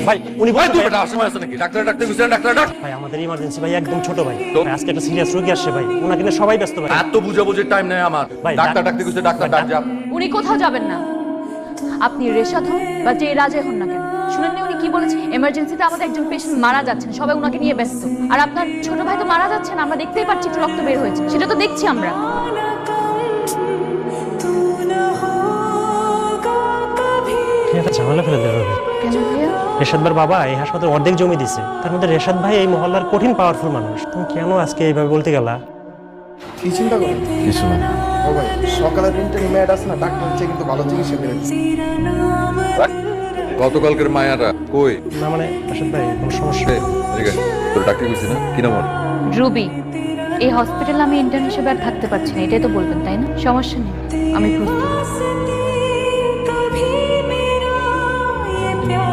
ভাই উনি ভাই বলছে তুই বেটা আসময় আছে নাকি? ডাক্তার ডাক্তার বুঝছেন ডাক্তার ডাক। ভাই আমাদের ইমার্জেন্সি ভাই একদম ছোট ভাই তো? ভাই, আজকে একটা সিরিয়াস রোগী আসছে ভাই, ওনাকে নিয়ে সবাই ব্যস্ত ভাই। এত বুঝাবুঝির টাইম নেই আমার। ভাই, ডাক্তার ডাক্তার বুঝছে ডাক্তার ডাক যা। উনি কোথাও যাবেন না। আপনি রেশাদ হন বা যে রাজে হন না কেন, শুনেননি উনি কি বলেছে? এমার্জেন্সিতে আমাদের একজন পেশেন্ট মারা যাচ্ছেন, সবাই ওনাকে নিয়ে ব্যস্ত। আর আপনার ছোট ভাই তো মারা যাচ্ছেন, আমরা দেখতেই পাচ্ছি একটু রক্ত বের হয়েছে, সেটা তো দেখছি আমরা। একটা ঝামেলা ফেলে দেওয়া হবে। কেন ভাইয়া? রেশাদ ভাইয়ের বাবা এই হাসপাতালে অর্ধেক জমি দিছে, তার মধ্যে রেশাদ ভাই এই মহল্লার কঠিন পাওয়ারফুল মানুষ। তুমি কেন আজকে এইভাবে বলতে গেলা? কি চিন্তা করেন? কিছু না। ও ভাই, সকালের ইন্টারভিউ ম্যাড আছে না, ডাক্তার হচ্ছে কিন্তু ভালো চিকিৎসা করে দিচ্ছে। গতকালকের মায়াটা কই? না মানে রেশাদ ভাই কোনো সমস্যা? ঠিক আছে, তোর ডাক্তার বুঝছি না কি নাম ওর? রুবি, এই হসপিটালে আমি ইন্টার্ন হিসেবে আর থাকতে পারছি না, এটাই তো বলবেন তাই না? সমস্যা নেই, আমি প্রস্তুত।